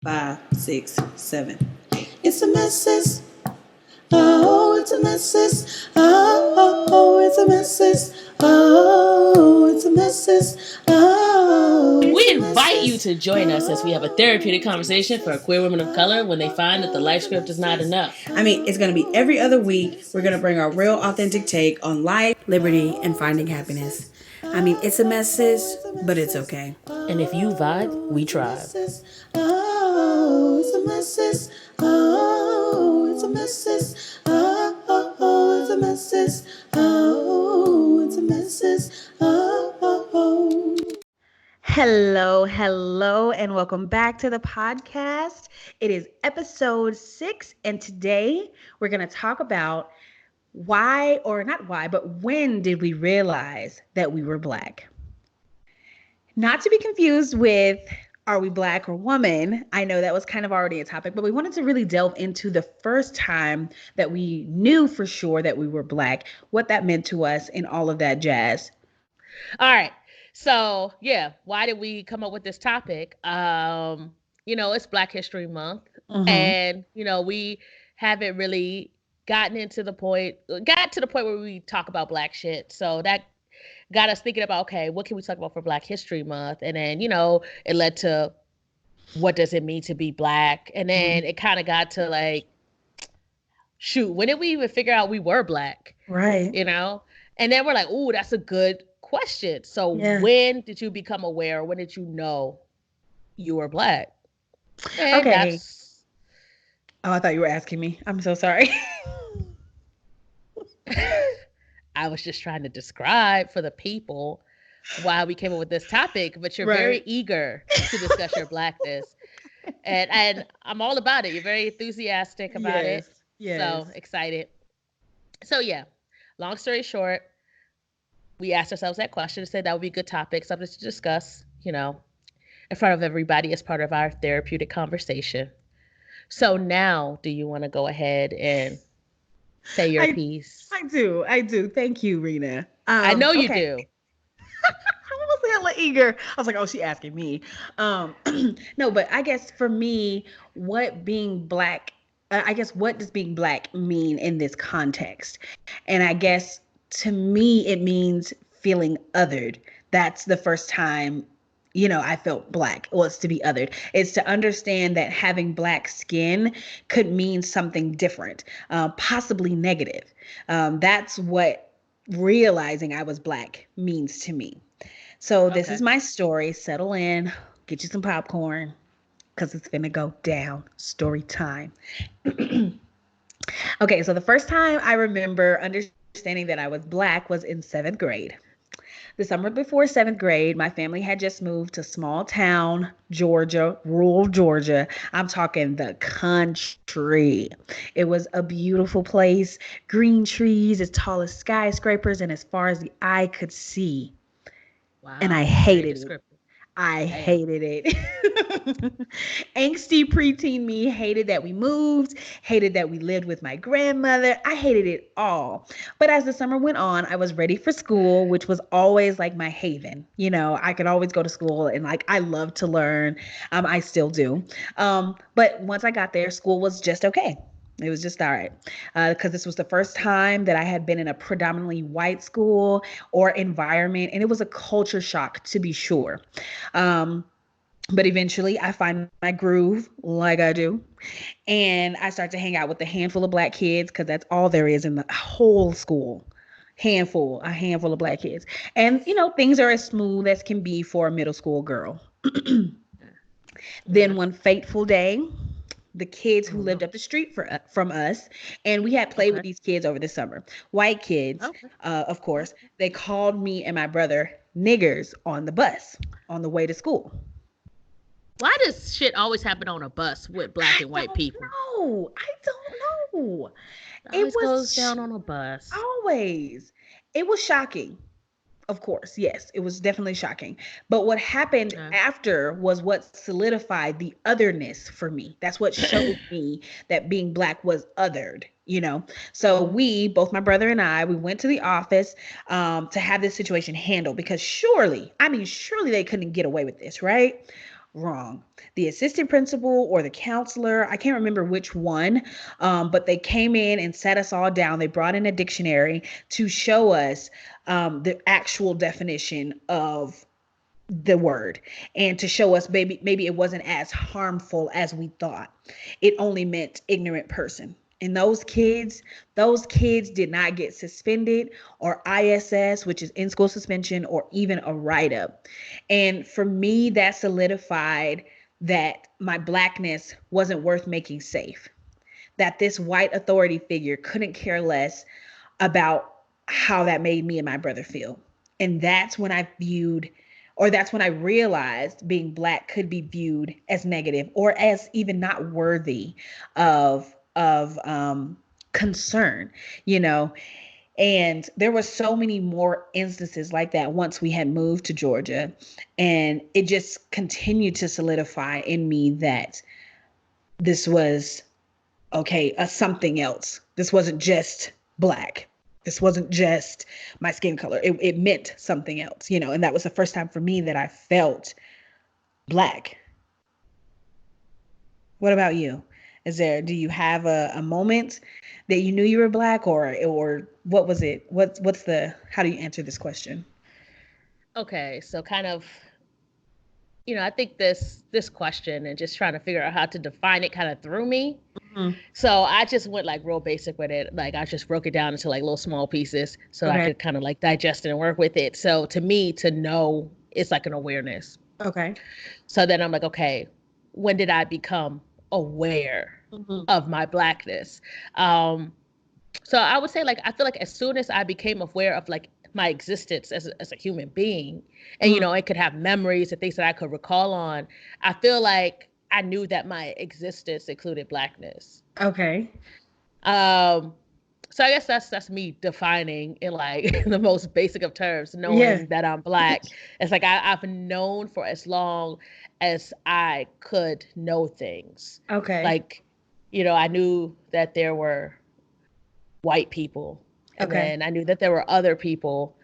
5, 6, 7. It's a message. Oh, it's a message. Oh, it's a message. Oh, it's a message. Oh, we invite you to join us as we have a therapeutic conversation for queer women of color when they find that the life script is not enough. I mean, it's going to be every other week. We're going to bring our real, authentic take on life, liberty, and finding happiness. I mean, it's a message, but it's okay. And if you vibe, we tribe. Oh, it's a message. Oh, it's a message. Oh, it's a message. Oh, it's a message. Oh. Hello, and welcome back to the podcast. It is episode 6, and today we're going to talk about why, or not why, but when did we realize that we were Black? Not to be confused with are we Black or woman? I know that was kind of already a topic, but we wanted to really delve into the first time that we knew for sure that we were Black, what that meant to us, and all of that jazz. All right. So, yeah, why did we come up with this topic? It's Black History Month. Mm-hmm. And, we haven't really got to the point where we talk about Black shit. So that got us thinking about, okay, what can we talk about for Black History Month? And then, it led to what does it mean to be Black? And then it kind of got to like, shoot, when did we even figure out we were Black? Right. And then we're like, ooh, that's a good question. So when did you become aware? When did you know you were Black? And okay. Oh, I thought you were asking me. I'm so sorry. I was just trying to describe for the people why we came up with this topic, but you're very eager to discuss your Blackness. And I'm all about it. You're very enthusiastic about it. Yes. So excited. So yeah, long story short, we asked ourselves that question and said that would be a good topic, something to discuss, in front of everybody as part of our therapeutic conversation. So now, do you want to go ahead and say your piece? I do. Thank you, Rena. I know you do. I was hella eager. I was like, oh, she asking me. No, but I guess for me, what being Black, I guess what does being Black mean in this context? And I guess to me, it means feeling othered. That's the first time, I felt Black was to be othered. It's to understand that having Black skin could mean something different, possibly negative. That's what realizing I was Black means to me. So this is my story. Settle in, get you some popcorn, because it's gonna go down. Story time. Okay, so the first time I remember understanding that I was Black was in 7th grade. The summer before 7th grade, my family had just moved to small town, Georgia, rural Georgia. I'm talking the country. It was a beautiful place, green trees as tall as skyscrapers and as far as the eye could see. Wow, and I hated it. I hated it. Angsty preteen me hated that we moved, hated that we lived with my grandmother. I hated it all. But as the summer went on, I was ready for school, which was always like my haven. I could always go to school and like I love to learn. I still do. But once I got there, school was just okay. It was just all right. Because this was the first time that I had been in a predominantly white school or environment. And it was a culture shock, to be sure. But eventually I find my groove like I do. And I start to hang out with a handful of Black kids because that's all there is in the whole school. A handful of Black kids. And, things are as smooth as can be for a middle school girl. Then one fateful day, the kids who lived up the street from us, and we had played with these kids over the summer. White kids, of course. They called me and my brother niggers on the bus on the way to school. Why does shit always happen on a bus with Black and white people? I don't know. It goes down on a bus. Always. It was shocking. Of course, yes, it was definitely shocking. But what happened after was what solidified the otherness for me. That's what showed me that being Black was othered, So we, both my brother and I, we went to the office to have this situation handled because surely they couldn't get away with this, right? wrong. The assistant principal or the counselor, I can't remember which one, but they came in and sat us all down. They brought in a dictionary to show us the actual definition of the word, and to show us maybe it wasn't as harmful as we thought. It only meant ignorant person. And those kids did not get suspended or ISS, which is in school suspension, or even a write up. And for me, that solidified that my blackness wasn't worth making safe, that this white authority figure couldn't care less about how that made me and my brother feel. And that's when I realized being black could be viewed as negative, or as even not worthy of concern, you know. And there were so many more instances like that once we had moved to Georgia. And it just continued to solidify in me that this was okay, something else. This wasn't just black. This wasn't just my skin color. It meant something else, you know. And that was the first time for me that I felt black. What about you? Do you have a moment that you knew you were black, or what was it? How do you answer this question? Okay, so kind of, I think this question and just trying to figure out how to define it kind of threw me. Mhm. So I just went like real basic with it. Like I just broke it down into like little small pieces so I Okay. could kind of like digest it and work with it. So to me, to know, it's like an awareness. Okay. So then I'm like, okay, when did I become aware Mhm. of my blackness? Um, so I would say, like, I feel like as soon as I became aware of like my existence as a human being, and Mhm. it could have memories and things that I could recall on, I feel like I knew that my existence included blackness. Okay. Um, so I guess that's me defining in like the most basic of terms, Yes. knowing that I'm black. It's like I've known for as long as I could know things. Okay. Like, I knew that there were white people, and Okay. then I knew that there were other people,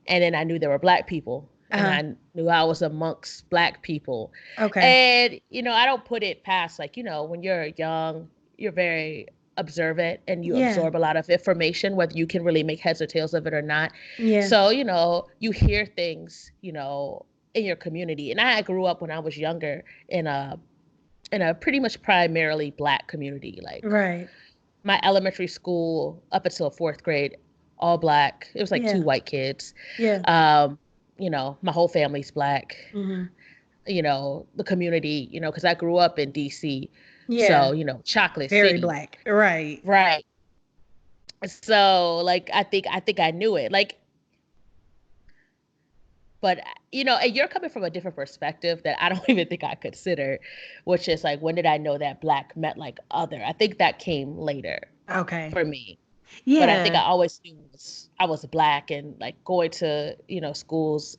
and then I knew there were black people, and Uh-huh. I knew I was amongst black people. Okay. And I don't put it past, like, when you're young, you're very observant and you Yeah. absorb a lot of information, whether you can really make heads or tails of it or not. Yeah. So you hear things, in your community. And I grew up when I was younger in a pretty much primarily black community. Like, Right. my elementary school up until fourth grade, all black. It was like Yeah. two white kids. Yeah. Um, my whole family's black. Mhm. The community, because I grew up in DC. Yeah. So, chocolate Very city. black. Right. Right. So like I think I knew it. Like, but and you're coming from a different perspective that I don't even think I considered, which is like, when did I know that black meant like other? I think that came later Okay. for me. But I think I Yeah. always knew I was black, and like going to, schools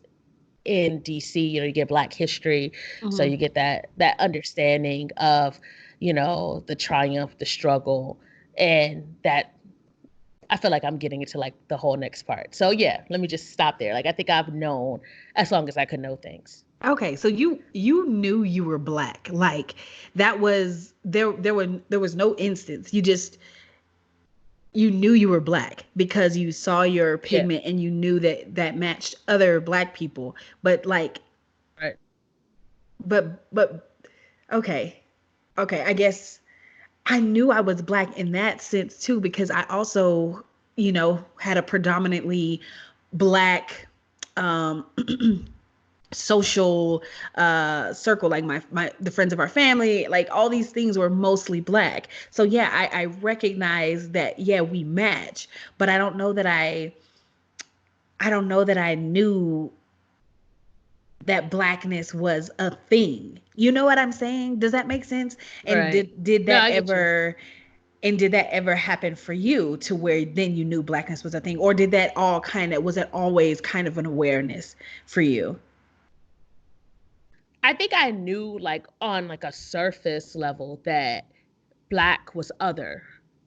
in DC, you get black history. So Mhm. you get that understanding of, the triumph, the struggle, and that I feel like I'm getting into like the whole next part. So yeah, let me just stop there. Like, I think I've known as long as I could know things. Okay, so you knew you were black. Like that was there was no instance. You knew you were black because you saw your Yeah. pigment and you knew that that matched other black people. But like Right. but okay. Okay, I guess I knew I was black in that sense too, because I also, had a predominantly black um social circle. Like my the friends of our family, like all these things were mostly black. So yeah, I recognize that, yeah, we match, but I don't know that I knew that blackness was a thing. You know what I'm saying? Does that make sense? And Right. did No, that I get you. ever and did that ever happen for you, to where then you knew blackness was a thing? Or was it always kind of an awareness for you? I think I knew, like, on like a surface level, that black was other,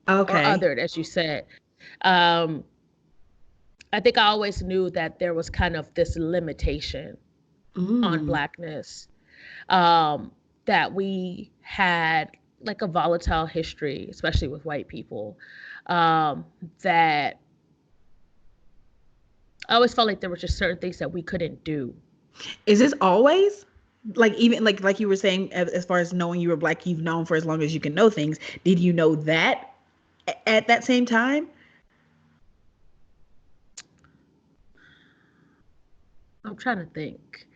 or Okay. othered, as you said. Um, I think I always knew that there was kind of this limitation on Mm. blackness. that we had like a volatile history, especially with white people, that I always felt like there were just certain things that we couldn't do. Is this always? Like even like you were saying, as far as knowing you were black, you've known for as long as you can know things. Did you know that at that same time? I'm trying to think.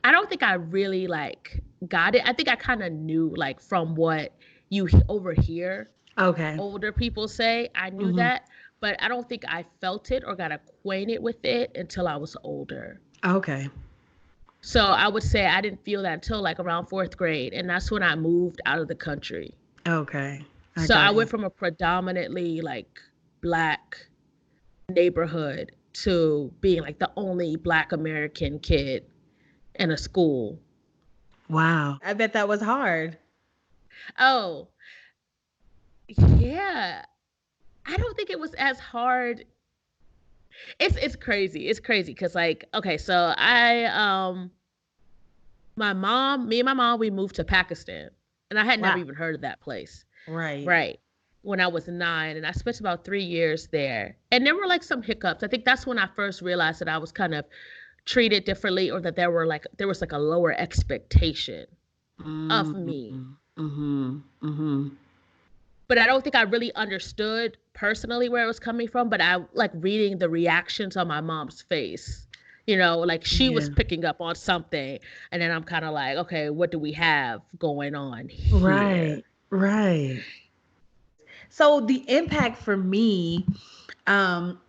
I don't think I really like got it. I think I kind of knew like from what you overhear Okay. older people say. I knew Mm-hmm. that, but I don't think I felt it or got acquainted with it until I was older. Okay. So I would say I didn't feel that until like around fourth grade, and that's when I moved out of the country. Okay. I So I got you. went from a predominantly like black neighborhood to being like the only black American kid in a school. Wow. I bet that was hard. Oh, yeah. I don't think it was as hard. It's crazy. It's crazy because like okay, so me and my mom we moved to Pakistan, and I had never Wow. even heard of that place. Right. Right. When I was 9, and I spent about 3 years there. And there were like some hiccups. I think that's when I first realized that I was kind of treated differently, or that there was like a lower expectation of me. Mm-hmm. Mm-hmm. Mm-hmm. But I don't think I really understood personally where it was coming from, but I like reading the reactions on my mom's face. Like she was Yeah. picking up on something, and then I'm kind of like, okay, what do we have going on here? Right. Right. So the impact for me, um,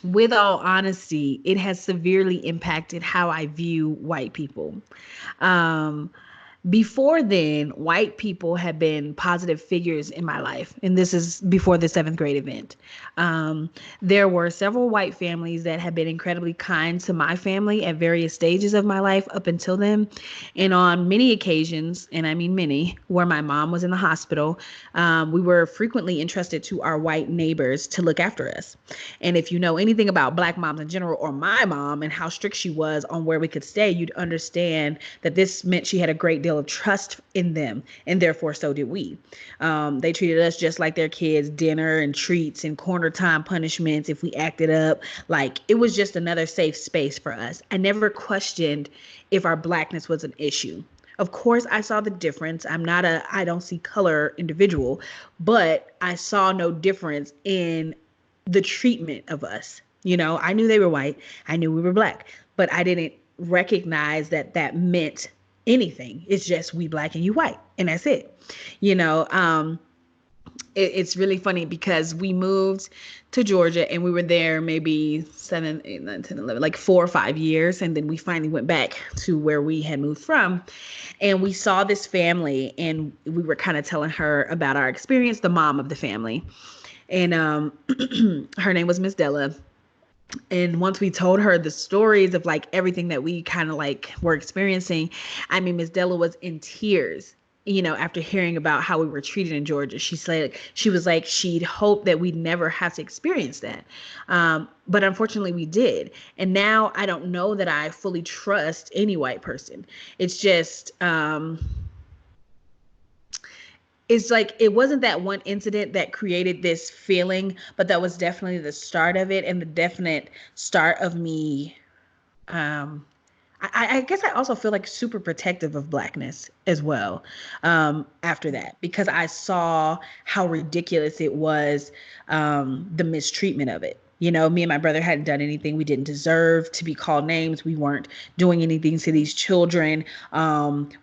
with all honesty, it has severely impacted how I view white people. Um, Before then, white people have been positive figures in my life. And this is before the seventh grade event. There were several white families that have been incredibly kind to my family at various stages of my life up until then. And on many occasions, and I mean many, where my mom was in the hospital, we were frequently entrusted to our white neighbors to look after us. And if you know anything about black moms in general, or my mom and how strict she was on where we could stay, you'd understand that this meant she had a great deal of trust in them, and therefore so did we. They treated us just like their kids, dinner and treats and corner time punishments if we acted up. Like it was just another safe space for us. I never questioned if our blackness was an issue. Of course, I saw the difference. I don't see color individual, but I saw no difference in the treatment of us. I knew they were white. I knew we were black, but I didn't recognize that that meant anything. It's just we black and you white, and that's it. You know, um, it's really funny because we moved to Georgia and we were there maybe 7, 8, 9, 10, 11, like 4 or 5 years. And then we finally went back to where we had moved from. And we saw this family and we were kind of telling her about our experience, the mom of the family. And her name was Miss Della. And once we told her the stories of like everything that we kind of like were experiencing, I mean, Miss Della was in tears, after hearing about how we were treated in Georgia. She was like, she'd hoped that we'd never have to experience that. But unfortunately we did. And now I don't know that I fully trust any white person. It's just, it's like it wasn't that one incident that created this feeling, but that was definitely the start of it, and the definite start of me. um I guess I also feel like super protective of blackness as well, after that, because I saw how ridiculous it was, the mistreatment of it. Me and my brother hadn't done anything. We didn't deserve to be called names. We weren't doing anything to these children.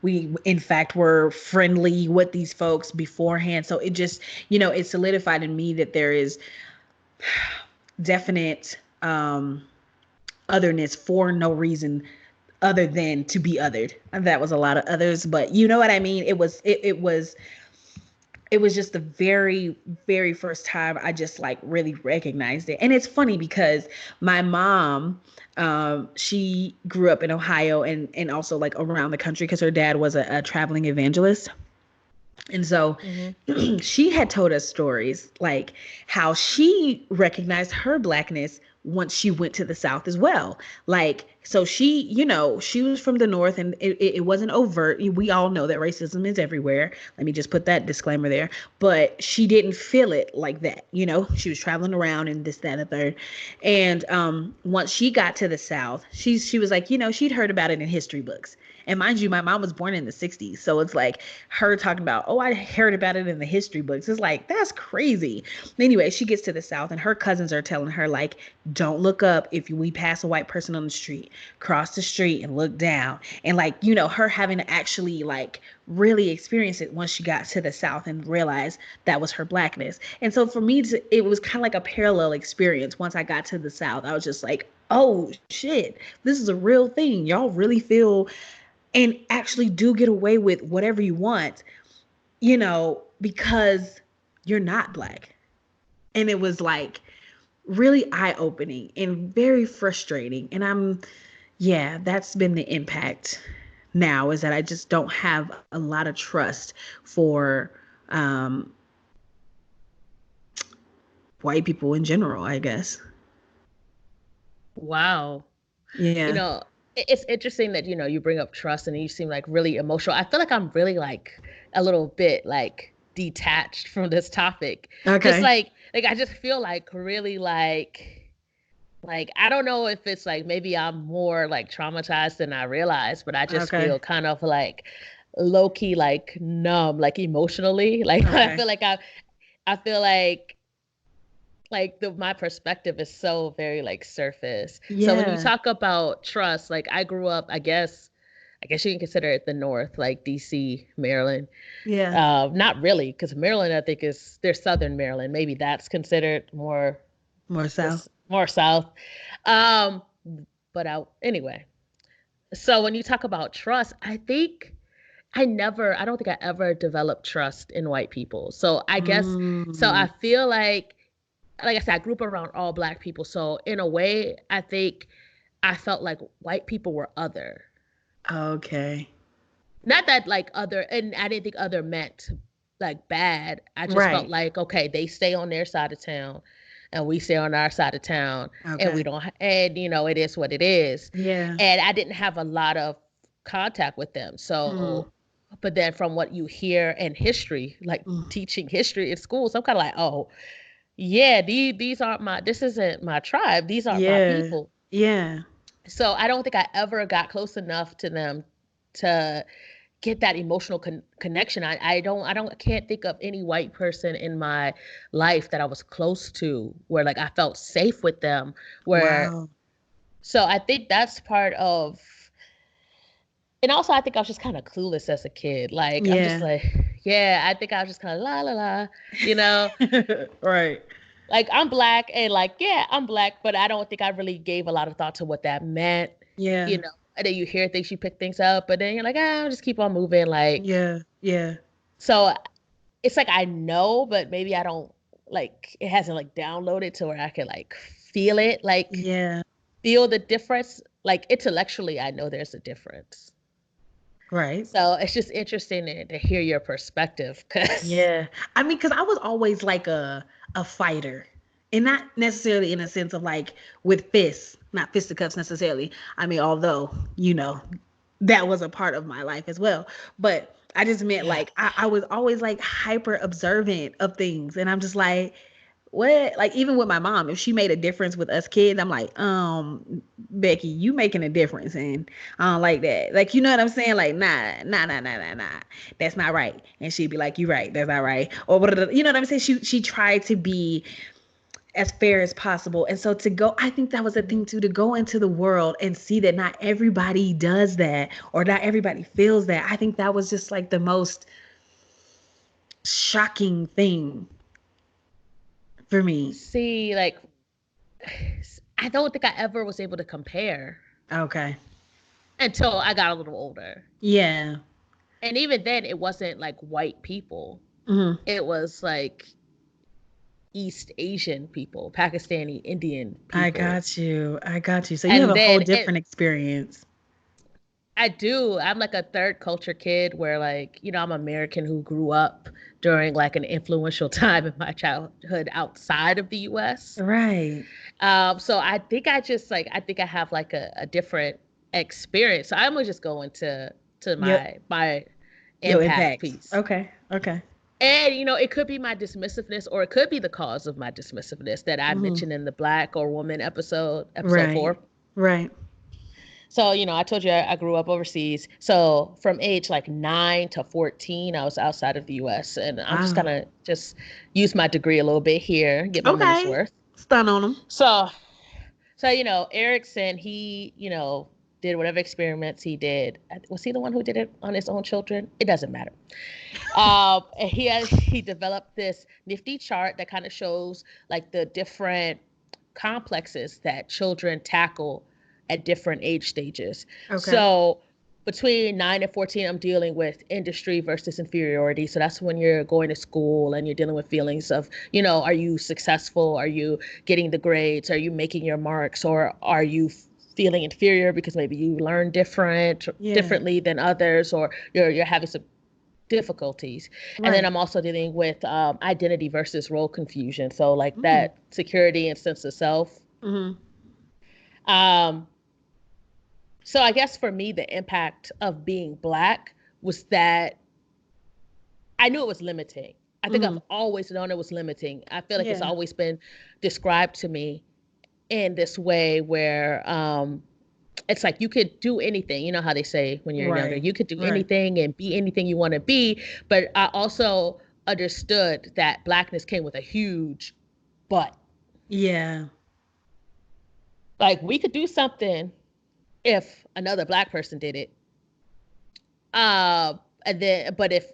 We, in fact, were friendly with these folks beforehand. So it just, it solidified in me that there is definite otherness for no reason other than to be othered. And that was a lot of others, but you know what I mean? It was just the very, very first time I just like really recognized it. And it's funny because my mom, she grew up in Ohio and also like around the country because her dad was a traveling evangelist. And so Hmm. she had told us stories like how she recognized her blackness once she went to the South as well. Like, so she, she was from the North, and it wasn't overt. We all know that racism is everywhere. Let me just put that disclaimer there. But she didn't feel it like that. She was traveling around and this, that, and the third. And once she got to the South, she was like, she'd heard about it in history books. And mind you, my mom was born in the 60s. So it's like her talking about, oh, I heard about it in the history books. It's like, that's crazy. Anyway, she gets to the South and her cousins are telling her, like, don't look up if we pass a white person on the street. Cross the street and look down. And like, her having to actually like really experience it once she got to the South and realized that was her blackness. And so for me, it was kind of like a parallel experience. Once I got to the South, I was just like, oh shit, this is a real thing. Y'all really feel and actually do get away with whatever you want, because you're not Black. And it was like really eye-opening and very frustrating. And that's been the impact now, is that I just don't have a lot of trust for white people in general, I guess. Wow. Yeah. It's interesting that, you bring up trust and you seem like really emotional. I feel like I'm really like a little bit like detached from this topic. Just Okay. like I just feel like really like I don't know if it's like maybe I'm more like traumatized than I realize, but I just Okay. feel kind of like low key like numb, like emotionally. Like Okay. I feel like my perspective is so very like surface. So when you Yeah. talk about trust, like I grew up, I guess you can consider it the North, like DC, Maryland. Yeah. Not really, because Maryland, I think there's Southern Maryland. Maybe that's considered more More South. this more South. Um, anyway. So when you talk about trust, I don't think I ever developed trust in white people. So I guess, so I Mm, feel like I said, I grew up around all Black people. So in a way, I think I felt like white people were other. okay. Not that like other, and I didn't think other meant like bad. I just felt Right. like, okay, they stay on their side of town and we stay on our side of town, and we Okay. don't, and it is what it is. Yeah. And I didn't have a lot of contact with them. Mm, So, but then from what you hear in history, like mm. teaching history in school, so I'm kind of like, oh, yeah, these aren't this isn't my tribe. These aren't my Yeah. people. Yeah. So I don't think I ever got close enough to them to get that emotional connection. I can't think of any white person in my life that I was close to where like I felt safe with them. Where Wow. so I think that's part of, and also I think I was just kind of clueless as a kid. Like I'm just Yeah. like, yeah, I think I was just kind of la la la, you know. Right. Like I'm Black and like, yeah, I'm Black, but I don't think I really gave a lot of thought to what that meant, you Yeah. know. And then you hear things, you pick things up, but then you're like, I'll just keep on moving. Like, Yeah. Yeah. so it's like I know, but maybe I don't like it hasn't like downloaded to where I can like feel it, like Yeah. feel the difference. Like intellectually, I know there's a difference. Right. So it's just interesting to hear your perspective because Yeah. I mean, because I was always like a fighter. And not necessarily in a sense of like with fists, not fisticuffs necessarily. I mean, although, that was a part of my life as well. But I just meant yeah. like I was always like hyper observant of things. And I'm just like, what? Like even with my mom, if she made a difference with us kids, I'm like, Becky, you making a difference, and I don't like that. Like, you know what I'm saying? Like, nah, that's not right. And she'd be like, you right, that's not right. Or what? You know what I'm saying? She tried to be as fair as possible. And so to go, I think that was a thing too, to go into the world and see that not everybody does that or not everybody feels that. I think that was just like the most shocking thing for me. See, like I don't think I ever was able to compare Okay. until I got a little older. Yeah. And even then, it wasn't like white people. Hmm. It was like East Asian people, Pakistani, Indian I people. got you. I got you. So you have And a whole then it, different experience. I do. I'm like a third culture kid where like, I'm American who grew up during like an influential time in my childhood outside of the US. Right. So I think I think I have like a different experience. So I'm gonna just go into Yep. my Your impact impacts. piece. Okay. Okay. And it could be my dismissiveness or it could be the cause of my dismissiveness that I Hmm. mentioned in the Black or Woman episode Right. 4. Right. So, I told you I grew up overseas. So from age like 9 to 14, I was outside of the US. And I'm just Wow. gonna just use my degree a little bit here, get my money's Okay. worth. Stun on them. So Erickson, he, did whatever experiments he did. Was he the one who did it on his own children? It doesn't matter. And he developed this nifty chart that kind of shows like the different complexes that children tackle at different age stages. Okay. So between 9 and 14, I'm dealing with industry versus inferiority. So that's when you're going to school and you're dealing with feelings of, are you successful? Are you getting the grades? Are you making your marks? Or are you feeling inferior because maybe you learn Yeah. differently than others, or you're having some difficulties. And then Right. I'm also dealing with identity versus role confusion. So like Mm. that security and sense of self. Hmm. Um, so I guess for me, the impact of being Black was that I knew it was limiting. I think Hmm. I've always known it was limiting. I feel like it's Yeah. always been described to me in this way where it's like you could do anything. You know how they say when you're younger, Right. you could do Right. anything and be anything you want to be. But I also understood that Blackness came with a huge but. Yeah. Like we could do something if another Black person did it. Uh, and then, but if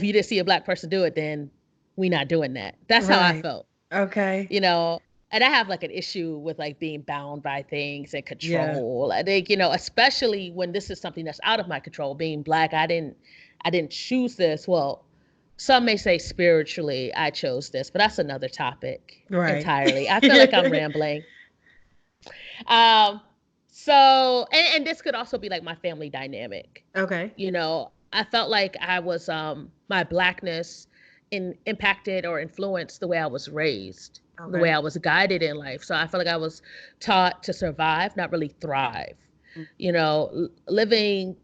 you didn't see a Black person do it, then we not doing that. That's how I Right. felt. Okay. you know and I have like an issue with like being bound by things and Yeah. control. I think, especially when this is something that's out of my control. Being Black, I didn't choose this. Well, some may say spiritually I chose this, but that's another topic Right. entirely. I feel like I'm rambling. um and this could also be like my family dynamic. Okay. I felt like I was my Blackness impacted or influenced the way I was raised, the way Okay. I was guided in life. So I felt like I was taught to survive, not really thrive. Mm. Living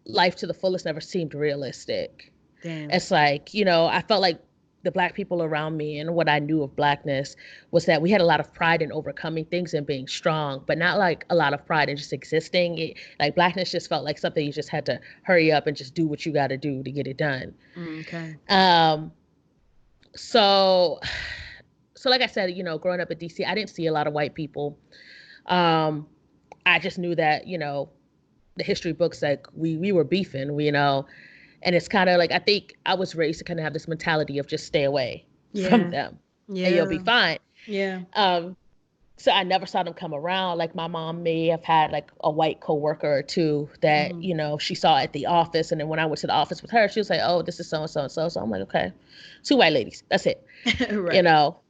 life to the fullest never seemed realistic. Damn. It's like, I felt like the Black people around me and what I knew of Blackness was that we had a lot of pride in overcoming things and being strong, but not like a lot of pride in just existing. Like Blackness just felt like something you just had to hurry up and just do what you got to do to get it done. Okay. Um, so, so like I said, growing up in DC, I didn't see a lot of white people. Um, I just knew that, the history books, like we were beefing, and it's kind of like I think I was raised to kind of have this mentality of just stay away from Yeah. them and you'll be Yeah. fine. Yeah. Um, so I never saw them come around. Like my mom may have had like a white coworker or two that, Hmm. she saw at the office. And then when I went to the office with her, she was like, oh, this is so and so and so. So I'm like, okay, two white ladies. That's it. You Right. know.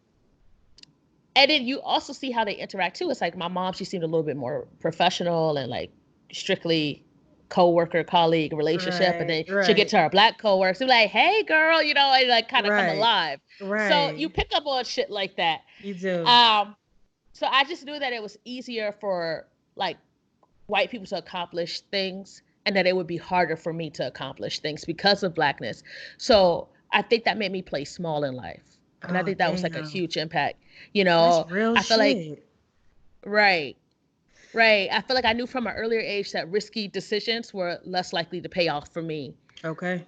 And then you also see how they interact too. It's like my mom, she seemed a little bit more professional and like strictly co-worker colleague relationship, and Right. then she'll get Right. to her Black co-worker, she'll be like, hey girl, and like kind of come Right. alive. So you Right. pick up on shit like that. You do. Um so I just knew that it was easier for like white people to accomplish things, and that it would be harder for me to accomplish things because of Blackness. So I think that made me play small in life. And I Oh, think that was like a damn. huge impact. That's real I feel like, shit. right, right. I feel like I knew from an earlier age that risky decisions were less likely to pay off for me Okay.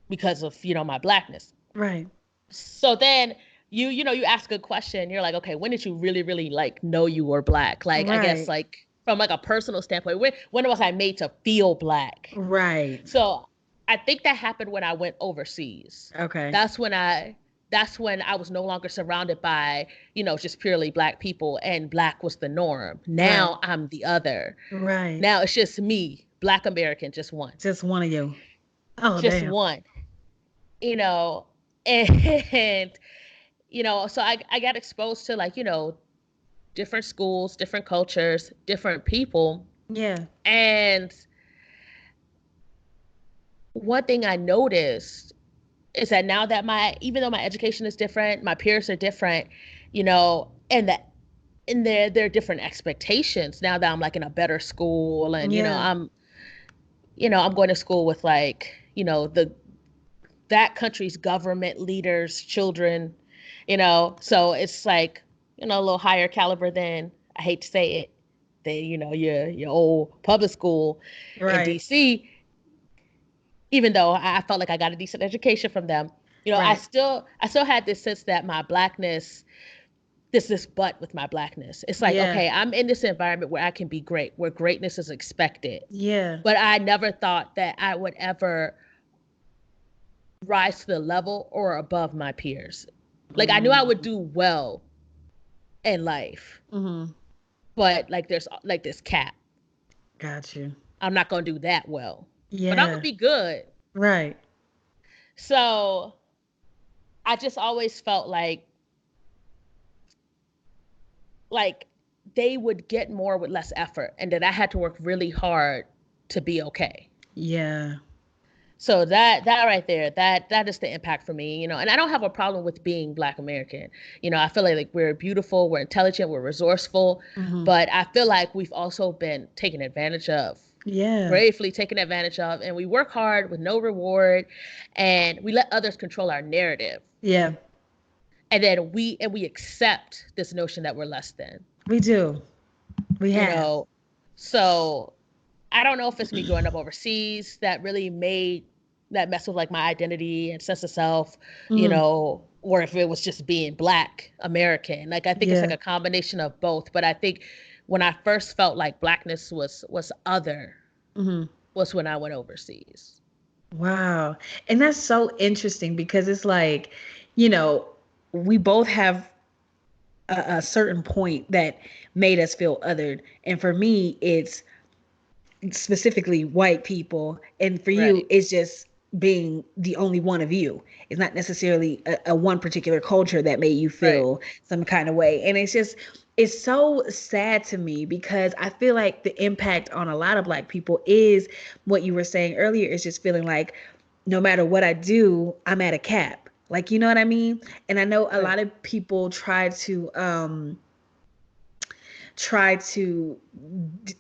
because of, my Blackness. Right. So then you ask a question, you're like, okay, when did you really, really like know you were Black? Like, I guess Right. like from like a personal standpoint, when was I made to feel Black? Right. So I think that happened when I went overseas. Okay. That's when I that's when I was no longer surrounded by, just purely Black people and Black was the norm. Right. Now I'm the other. Right. Now it's just me, Black American, just one. Just one of you. Oh, Just damn. one. You know, and so I got exposed to like, different schools, different cultures, different people. Yeah. And one thing I noticed is that now that even though my education is different, my peers are different, and that and there are different expectations now that I'm like in a better school, and Yeah. I'm going to school with like, the that country's government leaders, children, so it's like, a little higher caliber than, I hate to say it, than, your old public school in Right. DC. Even though I felt like I got a decent education from them, Right. I still had this sense that my blackness, this but with my blackness. It's like, Yeah. okay, I'm in this environment where I can be great, where greatness is expected. Yeah. But I never thought that I would ever rise to the level or above my peers. Like I knew I would Mm. do well in life, Mm-hmm. but like there's like this cap. Got you. I'm not gonna do that well, but I'm gonna Yeah. be good. Right. So I just always felt like they would get more with less effort, and that I had to work really hard to be okay. Yeah. So that right there, that is the impact for me, and I don't have a problem with being Black American. I feel like we're beautiful, we're intelligent, we're resourceful, Mm-hmm. but I feel like we've also been taken advantage of, Yeah. gravely taken advantage of, and we work hard with no reward, and we let others control our narrative, Yeah. and then we accept this notion that we're less than, We do. We you have. know. So I don't know if it's me growing up overseas that really messed with like my identity and sense of self, Mm. or if it was just being Black American. Like I think it's like Yeah. a combination of both. But I think when I first felt like blackness was other Mm-hmm. was when I went overseas. Wow. And that's so interesting because it's like, you know, we both have a certain point that made us feel othered. And for me, it's specifically white people. And for you, Right. it's just being the only one of you. It's not necessarily a one particular culture that made you Right. feel some kind of way. And it's so sad to me because I feel like the impact on a lot of Black people is what you were saying earlier, is just feeling like no matter what I do, I'm at a cap. Like, you know what I mean? And I know a lot Right. of people try to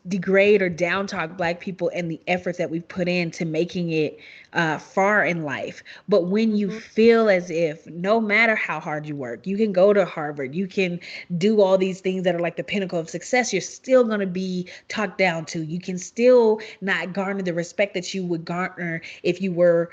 degrade or down talk Black people and the efforts that we've put into making it far in life. But when you Hmm. feel as if no matter how hard you work, you can go to Harvard, you can do all these things that are like the pinnacle of success, you're still going to be talked down to. You can still not garner the respect that you would garner if you were,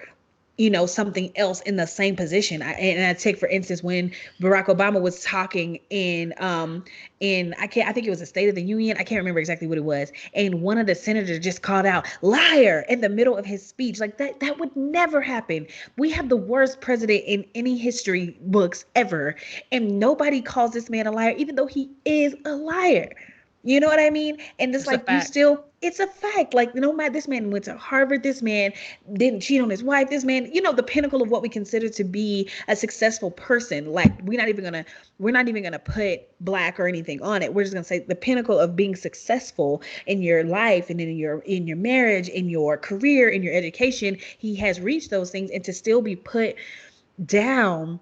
something else in the same position. And I take for instance when Barack Obama was talking I think it was a State of the Union. I can't remember exactly what it was. And one of the senators just called out liar in the middle of his speech. Like that would never happen. We have the worst president in any history books ever, and nobody calls this man a liar, even though he is a liar. You know what I mean? And it's It's a like you fact. still, it's a fact. Like, no matter, this man went to Harvard, this man didn't cheat on his wife, this man, the pinnacle of what we consider to be a successful person. Like, we're not even gonna put Black or anything on it. We're just gonna say the pinnacle of being successful in your life and in your marriage, in your career, in your education. He has reached those things, and to still be put down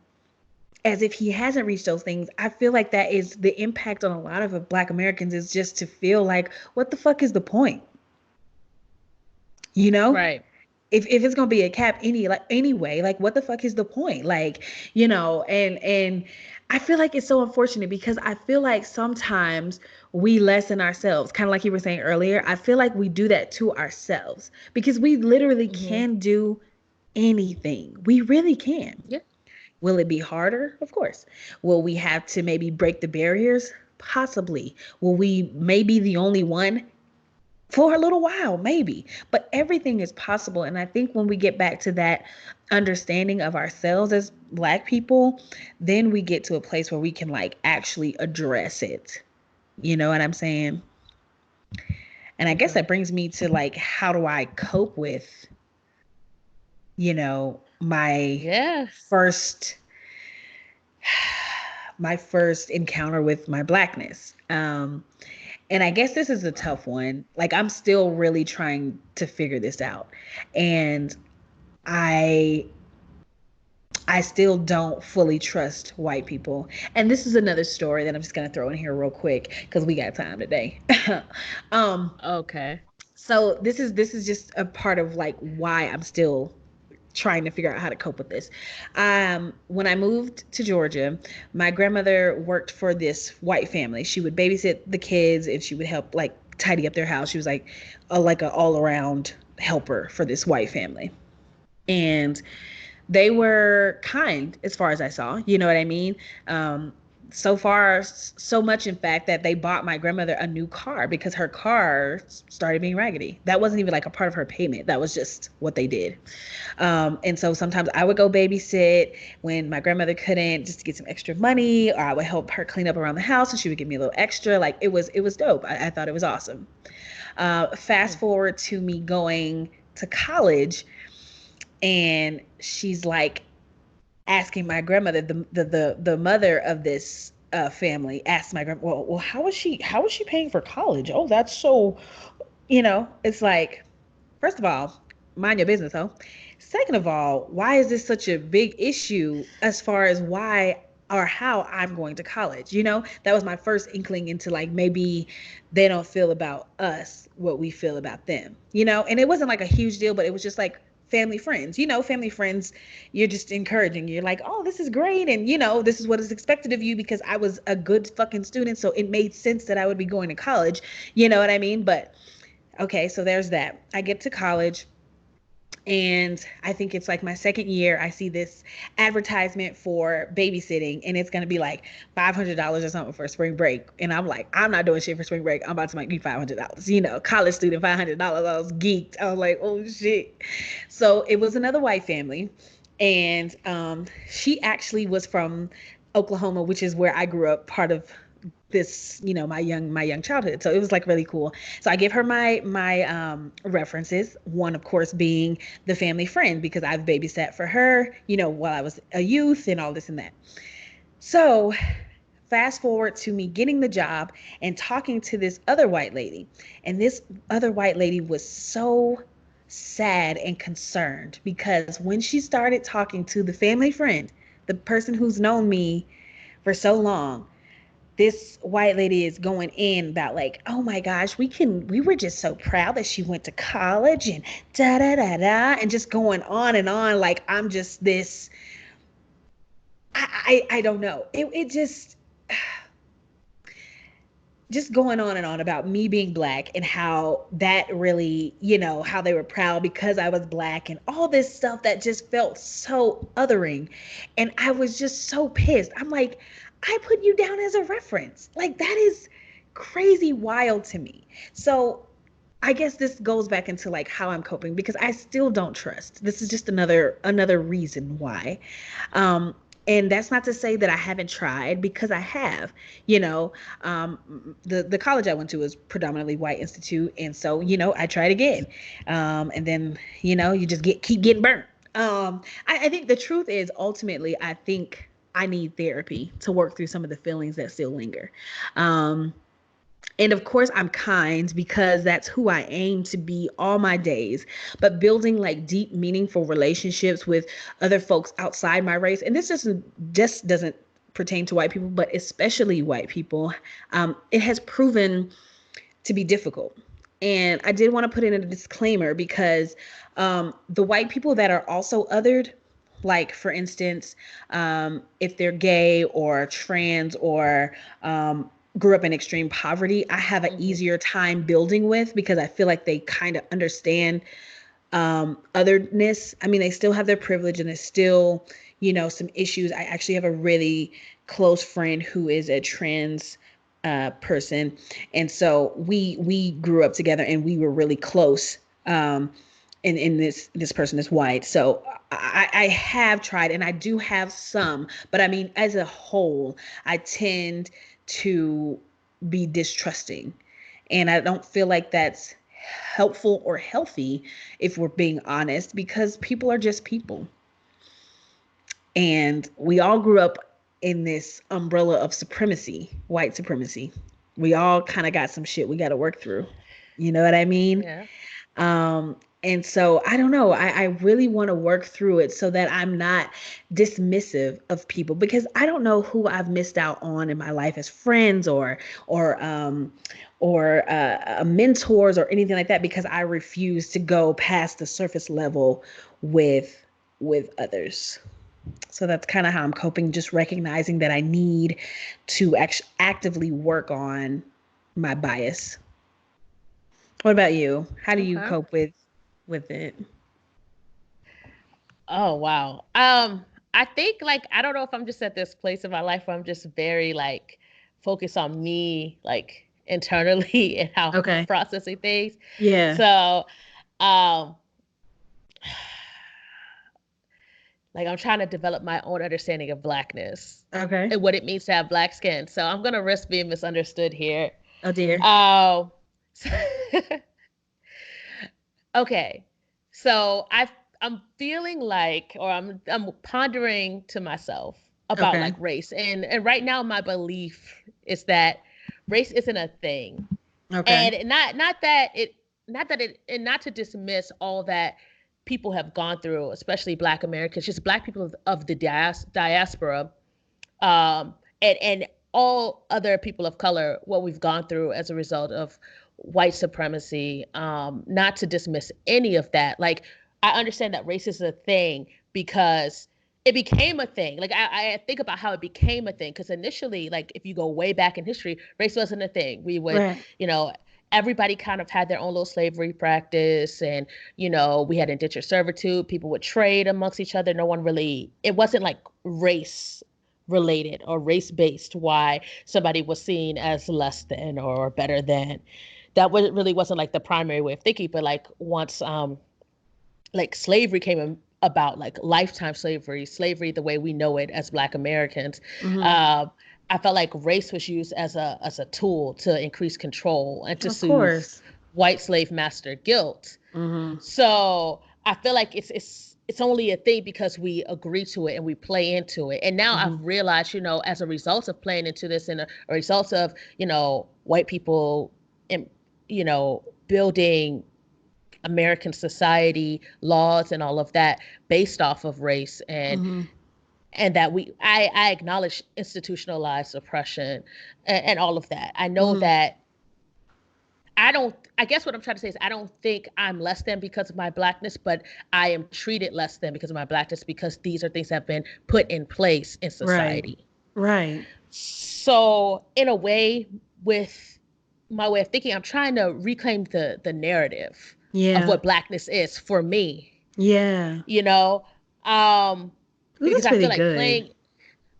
as if he hasn't reached those things. I feel like that is the impact on a lot of Black Americans, is just to feel like, what the fuck is the point? You know? Right. If it's gonna be a cap anyway, like what the fuck is the point? Like, and I feel like it's so unfortunate because I feel like sometimes we lessen ourselves, kind of like you were saying earlier. I feel like we do that to ourselves because we literally Hmm. can do anything. We really can. Yeah. Will it be harder? Of course. Will we have to maybe break the barriers? Possibly. Will we maybe the only one? For a little while, maybe. But everything is possible. And I think when we get back to that understanding of ourselves as Black people, then we get to a place where we can like actually address it. You know what I'm saying? And I guess Hmm. that brings me to like, how do I cope with, my Yeah. first my first encounter with my Blackness. And I guess this is a tough one. Like I'm still really trying to figure this out. And I I still don't fully trust white people. And this is another story that I'm just going to throw in here real quick because we got time today. um Okay. so this is just a part of like why I'm still trying to figure out how to cope with this. When I moved to Georgia, my grandmother worked for this white family. She would babysit the kids and she would help like tidy up their house. She was like a all around helper for this white family. And they were kind as far as I saw. You know what I mean? Um, so far, so much in fact that they bought my grandmother a new car because her car started being raggedy. That wasn't even like a part of her payment. That was just what they did. And so sometimes I would go babysit when my grandmother couldn't, just to get some extra money, or I would help her clean up around the house and she would give me a little extra. Like it was dope. I thought it was awesome. Fast forward to me going to college, and she's like asking my grandmother, the mother of this family, asked my grandma, well, how is she paying for college? Oh, that's so, it's like, first of all, mind your business, huh? Second of all, why is this such a big issue as far as why or how I'm going to college? That was my first inkling into like maybe they don't feel about us what we feel about them, and it wasn't like a huge deal, but it was just like family friends, family friends, you're just encouraging. You're like, oh, this is great. And, this is what is expected of you because I was a good fucking student. So it made sense that I would be going to college. You know what I mean? But okay, so there's that. I get to college, and I think it's like my second year. I see this advertisement for babysitting, and it's gonna be like $500 or something for spring break. And I'm like, I'm not doing shit for spring break. I'm about to make me $500. College student $500. I was geeked. I was like, oh shit. So it was another white family, and she actually was from Oklahoma, which is where I grew up. Part of this, my young childhood. So it was like really cool. So I give her my references. One, of course, being the family friend because I've babysat for her, while I was a youth and all this and that. So fast forward to me getting the job and talking to this other white lady, and this other white lady was so sad and concerned because when she started talking to the family friend, the person who's known me for so long, this white lady is going in about like, oh my gosh, we were just so proud that she went to college and da da da da, and just going on and on like I'm just this. I don't know. It just going on and on about me being black and how that really, how they were proud because I was black and all this stuff that just felt so othering. And I was just so pissed. I'm like, I put you down as a reference. Like that is crazy wild to me. So I guess this goes back into like how I'm coping because I still don't trust. This is just another reason why. Um, and that's not to say that I haven't tried because I have. You know, the college I went to was predominantly white institute, and so I tried again, and then you just keep getting burnt. I think the truth is ultimately I think I need therapy to work through some of the feelings that still linger. Um, and of course, I'm kind because that's who I aim to be all my days. But building like deep, meaningful relationships with other folks outside my race, and this just doesn't pertain to white people, but especially white people, it has proven to be difficult. And I did want to put in a disclaimer because the white people that are also othered, like for instance, if they're gay or trans or grew up in extreme poverty, I have an Mhm. easier time building with because I feel like they kind of understand otherness. I mean, they still have their privilege and there's still, some issues. I actually have a really close friend who is a trans person, and so we grew up together and we were really close. And this person is white, so I have tried and I do have some, but I mean, as a whole, I tend to be distrusting, and I don't feel like that's helpful or healthy if we're being honest, because people are just people. And we all grew up in this umbrella of supremacy, white supremacy. We all kind of got some shit we got to work through. You know what I mean? Yeah. Um, and so I don't know. I really want to work through it so that I'm not dismissive of people, because I don't know who I've missed out on in my life as friends or mentors or anything like that, because I refuse to go past the surface level with others. So that's kind of how I'm coping, just recognizing that I need to actively work on my bias. What about you? How do you Okay. cope with it? Oh wow. I think like I don't know if I'm just at this place in my life where I'm just very like focused on me like internally and how I'm Okay. processing things. Yeah. So um like I'm trying to develop my own understanding of blackness Okay. and what it means to have black skin. So I'm gonna risk being misunderstood here. Oh dear. Um so okay. So I'm feeling like, or I'm pondering to myself about Okay. like race. And right now my belief is that race isn't a thing. Okay. And not that it and not to dismiss all that people have gone through, especially black Americans, just black people of the diaspora, and all other people of color, what we've gone through as a result of white supremacy. Not to dismiss any of that. Like, I understand that race is a thing because it became a thing. Like, I think about how it became a thing because initially, like, if you go way back in history, race wasn't a thing. We would, Right. you know, everybody kind of had their own little slavery practice, and we had indentured servitude. People would trade amongst each other. No one really, it wasn't like race related or race based why somebody was seen as less than or better than. That really wasn't like the primary way of thinking. But like once like slavery came about, like lifetime slavery the way we know it as black Americans, Mm-hmm. um I felt like race was used as a tool to increase control and to Of soothe course. white slave master guilt. Mm-hmm. So I feel like it's only a thing because we agree to it and we play into it. And now Mm-hmm. I've realized, as a result of playing into this and a result of, white people and building American society, laws and all of that based off of race, Mm-hmm. and that I acknowledge institutionalized oppression and all of that. I know Mm-hmm. that I guess what I'm trying to say is I don't think I'm less than because of my blackness, but I am treated less than because of my blackness because these are things that have been put in place in Right. society. Right. So in a way, with my way of thinking, I'm trying to reclaim the narrative of Yeah. what blackness is for me, Yeah. you know? Ooh, Because that's I really feel like good. playing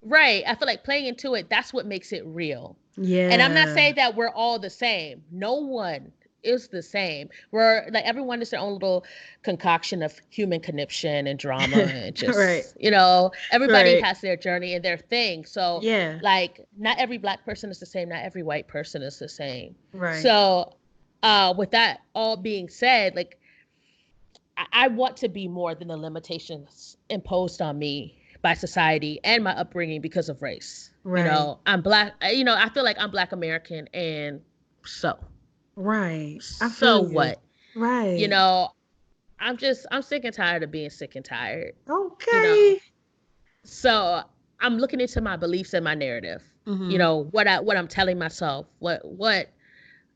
right. I feel like playing into it, that's what makes it real. And I'm not Yeah. saying that we're all the same. No one is the same. We're like everyone is their own little concoction of human conniption and drama and Right. just, everybody Right. has their journey and their thing. So Yeah. like not every black person is the same, not every white person is the same. Right. So with that all being said, like I want to be more than the limitations imposed on me by society and my upbringing because of race. Right. I'm black. I feel like I'm black American, and so Right. I feel so you. what? You Right. know, I'm sick and tired of being sick and tired. You know, Okay. so I'm looking into my beliefs and my narrative. Mm-hmm. What I'm telling myself, what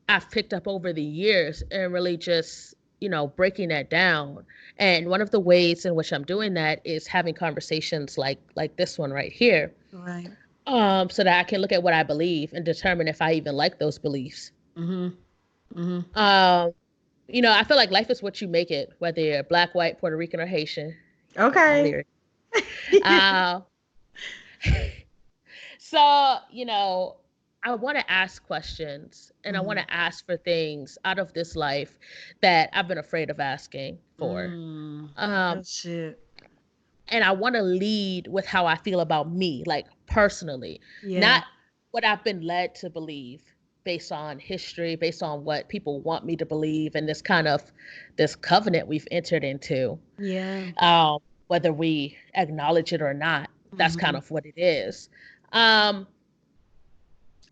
I've picked up over the years and really just, breaking that down. And one of the ways in which I'm doing that is having conversations like this one right here. Right. So that I can look at what I believe and determine if I even like those beliefs. Mm-hmm. Mm-hmm. Um, I feel like life is what you make it, whether you're black, white, Puerto Rican, or Haitian. That's my Okay. lyric. Uh, So, I want to ask questions and I want Mm-hmm. to ask for things out of this life that I've been afraid of asking for. Mm. Oh Um, shit. and I want to lead with how I feel about me, like personally, Yeah. not what I've been led to believe based on history, based on what people want me to believe, and this covenant we've entered into. Yeah. Whether we acknowledge it or not, that's kind Mm-hmm. of what it is. Um,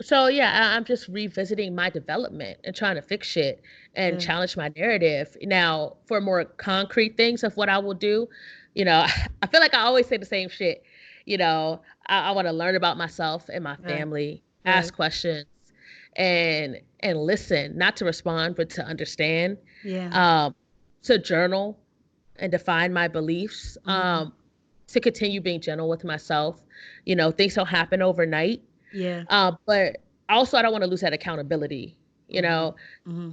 So yeah, I'm just revisiting my development and trying to fix shit and Yeah. challenge my narrative. Now, for more concrete things of what I will do, you know, I feel like I always say the same shit. You know, I want to learn about myself and my Right. family, Right. ask questions, and listen, not to respond, but to understand. Yeah. Um, to journal and define my beliefs. Hmm. To continue being gentle with myself. You know, things don't happen overnight, Yeah. but also, I don't want to lose that accountability. You Hmm. know, Hmm.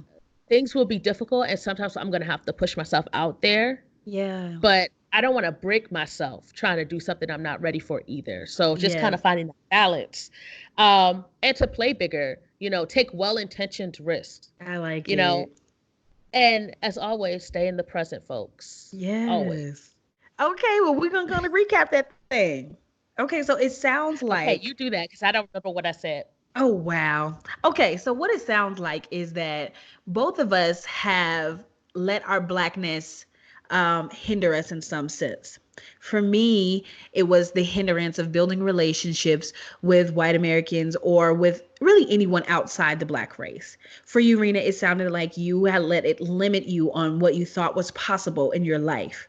things will be difficult, and sometimes I'm going to have to push myself out there, Yeah. but I don't want to break myself trying to do something I'm not ready for either. So just kind Yes. of finding that balance, and to play bigger. You know, take well-intentioned risks. I like You know, it. and as always, stay in the present, folks. Always. Yes. Okay, well, we're gonna recap that thing. Okay, so it sounds Okay, like, you do that because I don't remember what I said. oh wow. Okay, so what it sounds like is that both of us have let our blackness hinder us in some sense. For me, it was the hindrance of building relationships with white Americans or with really anyone outside the black race. For you, Rena, it sounded like you had let it limit you on what you thought was possible in your life.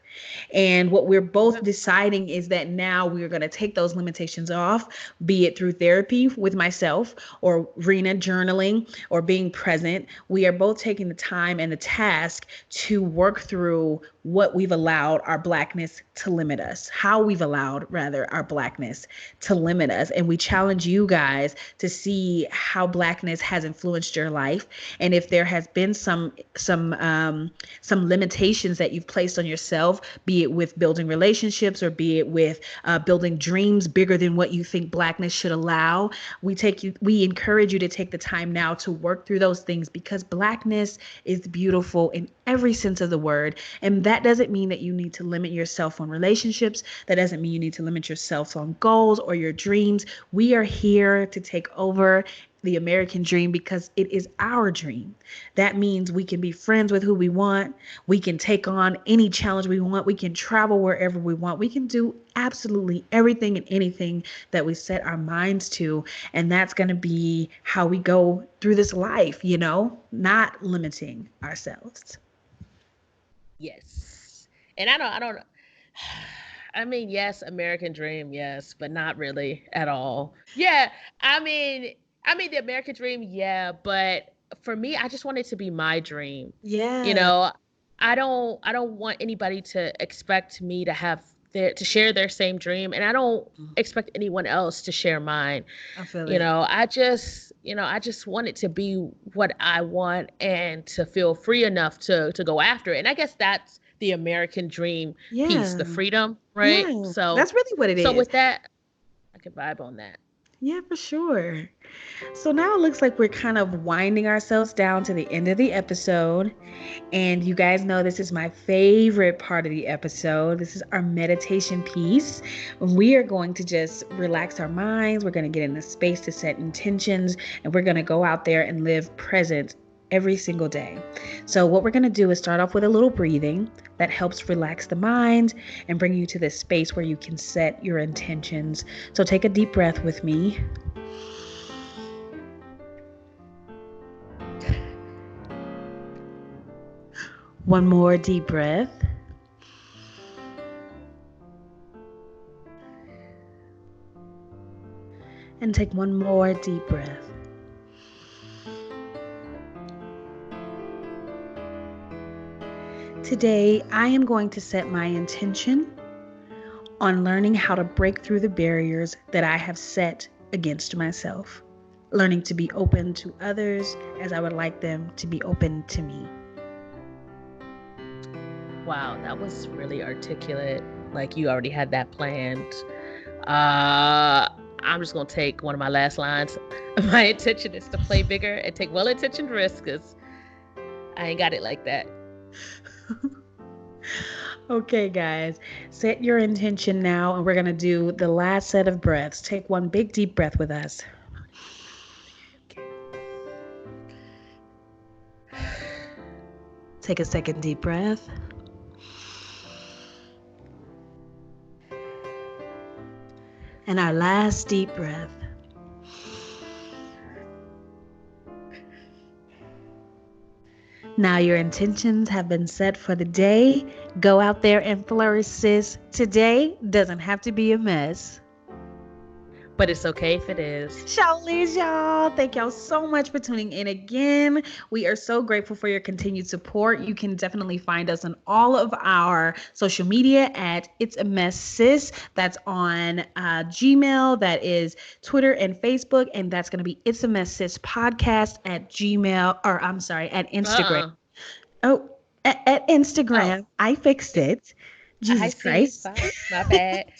And what we're both deciding is that now we're going to take those limitations off, be it through therapy with myself or Rena journaling or being present. We are both taking the time and the task to work through what we've allowed our blackness to limit us, how we've allowed, rather, our blackness to limit us. And we challenge you guys to see how blackness has influenced your life, and if there has been some limitations that you've placed on yourself, be it with building relationships or be it with building dreams bigger than what you think blackness should allow. We encourage you to take the time now to work through those things, because blackness is beautiful in every sense of the word. And that doesn't mean that you need to limit yourself on relationships. That doesn't mean you need to limit yourself on goals or your dreams. We are here to take over the American dream because it is our dream. That means we can be friends with who we want. We can take on any challenge we want. We can travel wherever we want. We can do absolutely everything and anything that we set our minds to. And that's going to be how we go through this life, not limiting ourselves. Yes. And I don't I mean, yes, American dream, yes, but not really at all. Yeah, I mean, the American dream, yeah, but for me, I just want it to be my dream. You Yeah, know, I don't want anybody to expect me to have to share their same dream, and I don't expect anyone else to share mine. I feel You it. know, I just want it to be what I want and to feel free enough to go after it. And I guess that's the American dream piece, Yeah, the freedom, right? yeah, So that's really what it so is. with that, I can vibe on that. Yeah, for sure. So now it looks like we're kind of winding ourselves down to the end of the episode. And you guys know this is my favorite part of the episode. This is our meditation piece. We are going to just relax our minds. We're going to get in a space to set intentions, and we're going to go out there and live present every single day. So, what we're going to do is start off with a little breathing that helps relax the mind and bring you to this space where you can set your intentions. So, take a deep breath with me. One more deep breath. And take one more deep breath. Today, I am going to set my intention on learning how to break through the barriers that I have set against myself, learning to be open to others as I would like them to be open to me. Wow, that was really articulate. Like you already had that planned. Uh, I'm just gonna take one of my last lines. My intention is to play bigger and take well-intentioned risks, because I ain't got it like that. Okay, guys, set your intention now, and we're going to do the last set of breaths. Take one big deep breath with us. Take a second deep breath. And our last deep breath. Now your intentions have been set for the day. Go out there and flourish, sis. Today doesn't have to be a mess. But it's okay if it is. Shawlees, y'all. Thank y'all so much for tuning in again. We are so grateful for your continued support. You can definitely find us on all of our social media at It's a Mess Sis. That's on Gmail. That is Twitter and Facebook. And that's going to be It's a Mess Sis podcast at Gmail, or I'm sorry, at Instagram. Oh, at Instagram. Oh, I fixed it. I Jesus see. Christ. Sorry, my bad.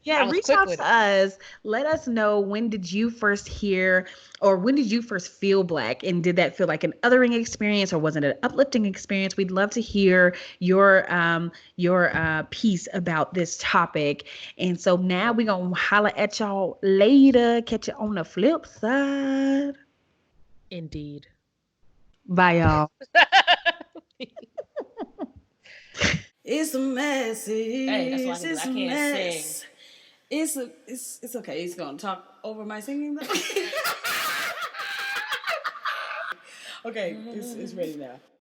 Yeah, I was reach quick out with to it. us. Let us know, when did you first hear, or when did you first feel Black? And did that feel like an othering experience, or was it an uplifting experience? We'd love to hear your piece about this topic. And so now we're gonna holla at y'all later. Catch you on the flip side. Indeed. Bye, y'all. It's a mess. Hey, that's all I can do. It's I a can't sing. mess. It's okay. He's gonna talk over my singing though. Okay, it's ready now.